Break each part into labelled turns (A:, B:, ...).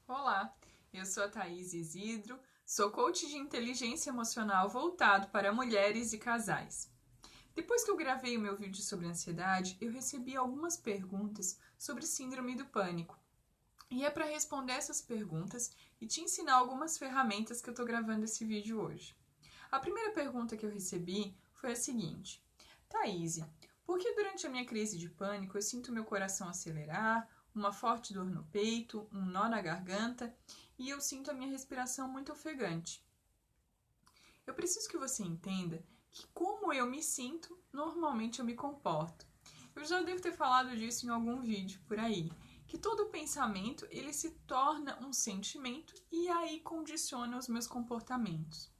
A: Olá, eu sou a Thaís Isidro, sou coach de inteligência emocional voltado para mulheres e casais. Depois que eu gravei o meu vídeo sobre ansiedade, eu recebi algumas perguntas sobre síndrome do pânico. E é para responder essas perguntas e te ensinar algumas ferramentas que eu estou gravando esse vídeo hoje. A primeira pergunta que eu recebi foi a seguinte: Thaís, por que durante a minha crise de pânico eu sinto meu coração acelerar, uma forte dor no peito, um nó na garganta e eu sinto a minha respiração muito ofegante? Eu preciso que você entenda que, como eu me sinto, normalmente eu me comporto. Eu já devo ter falado disso em algum vídeo por aí, que todo pensamento ele se torna um sentimento e aí condiciona os meus comportamentos.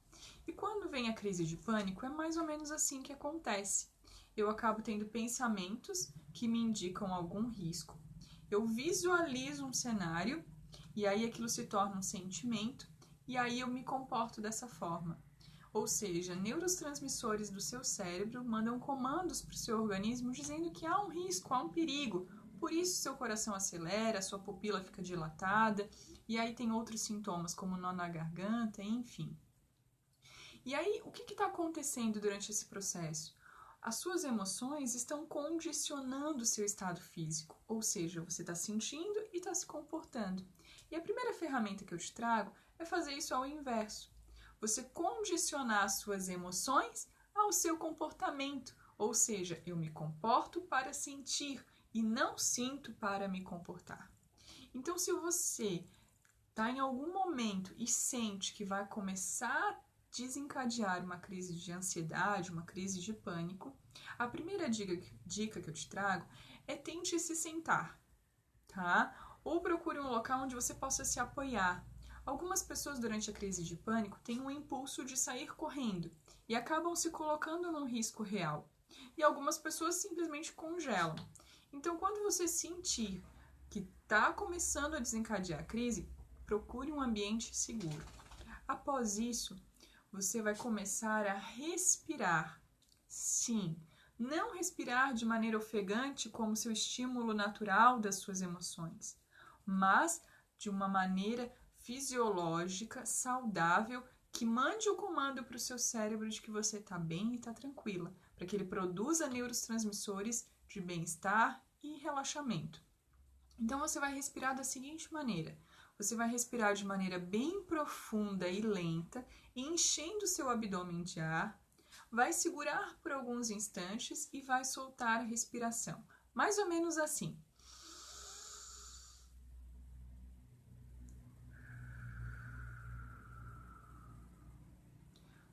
A: E quando vem a crise de pânico, é mais ou menos assim que acontece. Eu acabo tendo pensamentos que me indicam algum risco. Eu visualizo um cenário e aí aquilo se torna um sentimento e aí eu me comporto dessa forma. Ou seja, neurotransmissores do seu cérebro mandam comandos para o seu organismo dizendo que há um risco, há um perigo. Por isso seu coração acelera, sua pupila fica dilatada e aí tem outros sintomas como nó na garganta, enfim. E aí, o que está acontecendo durante esse processo? As suas emoções estão condicionando o seu estado físico, ou seja, você está sentindo e está se comportando. E a primeira ferramenta que eu te trago é fazer isso ao inverso. Você condicionar as suas emoções ao seu comportamento, ou seja, eu me comporto para sentir e não sinto para me comportar. Então, se você está em algum momento e sente que vai começar a desencadear uma crise de ansiedade, uma crise de pânico, a primeira dica que eu te trago é tente se sentar, tá? Ou procure um local onde você possa se apoiar. Algumas pessoas durante a crise de pânico têm um impulso de sair correndo e acabam se colocando num risco real. E algumas pessoas simplesmente congelam. Então, quando você sentir que está começando a desencadear a crise, procure um ambiente seguro. Após isso, você vai começar a respirar. Sim, não respirar de maneira ofegante como seu estímulo natural das suas emoções, mas de uma maneira fisiológica, saudável, que mande o comando para o seu cérebro de que você está bem e está tranquila, para que ele produza neurotransmissores de bem-estar e relaxamento. Então você vai respirar da seguinte maneira: você vai respirar de maneira bem profunda e lenta, enchendo seu abdômen de ar, vai segurar por alguns instantes e vai soltar a respiração. Mais ou menos assim.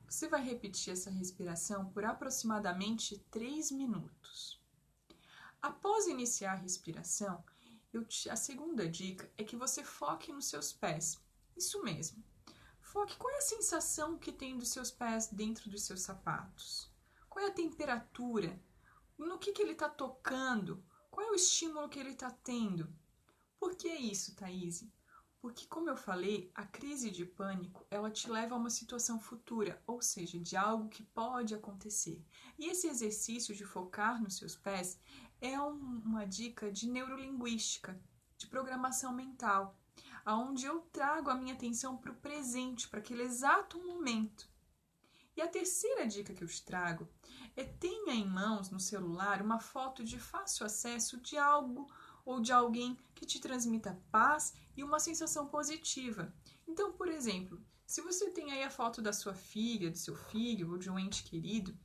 A: Você vai repetir essa respiração por aproximadamente 3 minutos. Após iniciar a respiração, a segunda dica é que você foque nos seus pés. Isso mesmo. Foque qual é a sensação que tem dos seus pés dentro dos seus sapatos. Qual é a temperatura? No que ele está tocando? Qual é o estímulo que ele está tendo? Por que isso, Thaís? Porque, como eu falei, a crise de pânico, ela te leva a uma situação futura, ou seja, de algo que pode acontecer. E esse exercício de focar nos seus pés é uma dica de neurolinguística, de programação mental, aonde eu trago a minha atenção para o presente, para aquele exato momento. E a terceira dica que eu te trago é tenha em mãos no celular uma foto de fácil acesso de algo ou de alguém que te transmita paz e uma sensação positiva. Então, por exemplo, se você tem aí a foto da sua filha, do seu filho ou de um ente querido,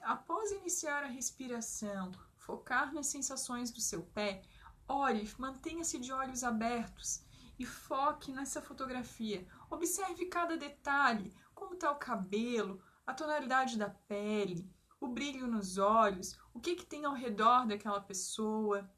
A: após iniciar a respiração, focar nas sensações do seu pé, olhe, mantenha-se de olhos abertos e foque nessa fotografia. Observe cada detalhe, como está o cabelo, a tonalidade da pele, o brilho nos olhos, o que tem ao redor daquela pessoa,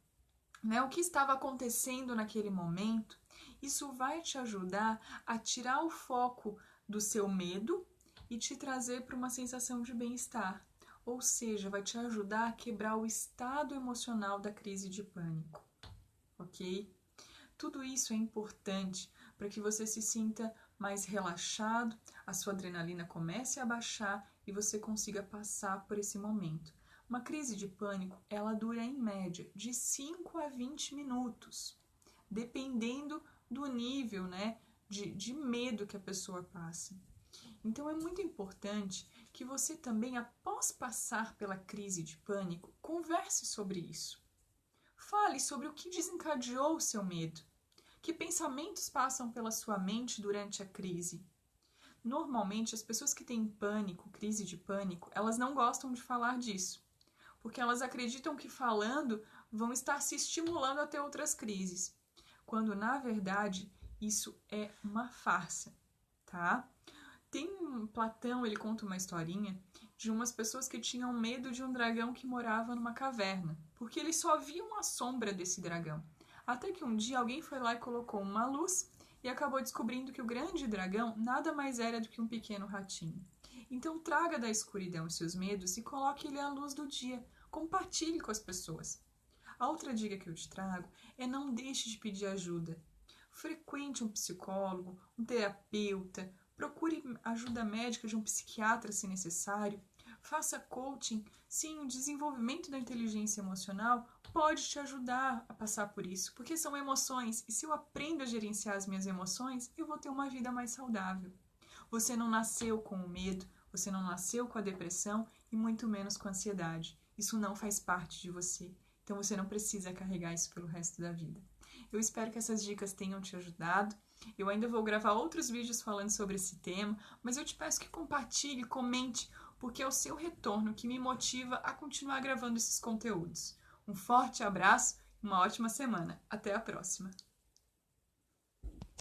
A: né? O que estava acontecendo naquele momento. Isso vai te ajudar a tirar o foco do seu medo e te trazer para uma sensação de bem-estar. Ou seja, vai te ajudar a quebrar o estado emocional da crise de pânico, ok? Tudo isso é importante para que você se sinta mais relaxado, a sua adrenalina comece a baixar e você consiga passar por esse momento. Uma crise de pânico, ela dura em média de 5 a 20 minutos. dependendo do nível, né, de medo que a pessoa passa. Então é muito importante que você também, após passar pela crise de pânico, converse sobre isso. Fale sobre o que desencadeou o seu medo. Que pensamentos passam pela sua mente durante a crise? Normalmente, as pessoas que têm pânico, crise de pânico, elas não gostam de falar disso, porque elas acreditam que falando vão estar se estimulando a ter outras crises, quando na verdade isso é uma farsa, tá? Tem Platão, ele conta uma historinha de umas pessoas que tinham medo de um dragão que morava numa caverna, porque eles só viam a sombra desse dragão. Até que um dia alguém foi lá e colocou uma luz e acabou descobrindo que o grande dragão nada mais era do que um pequeno ratinho. Então traga da escuridão os seus medos e coloque ele à luz do dia. Compartilhe com as pessoas. A outra dica que eu te trago é não deixe de pedir ajuda. Frequente um psicólogo, um terapeuta, procure ajuda médica de um psiquiatra se necessário. Faça coaching. Sim, o desenvolvimento da inteligência emocional pode te ajudar a passar por isso, porque são emoções, e se eu aprendo a gerenciar as minhas emoções, eu vou ter uma vida mais saudável. Você não nasceu com o medo, você não nasceu com a depressão e muito menos com a ansiedade. Isso não faz parte de você, então você não precisa carregar isso pelo resto da vida. Eu espero que essas dicas tenham te ajudado. Eu ainda vou gravar outros vídeos falando sobre esse tema, mas eu te peço que compartilhe, comente, porque é o seu retorno que me motiva a continuar gravando esses conteúdos. Um forte abraço e uma ótima semana. Até a próxima!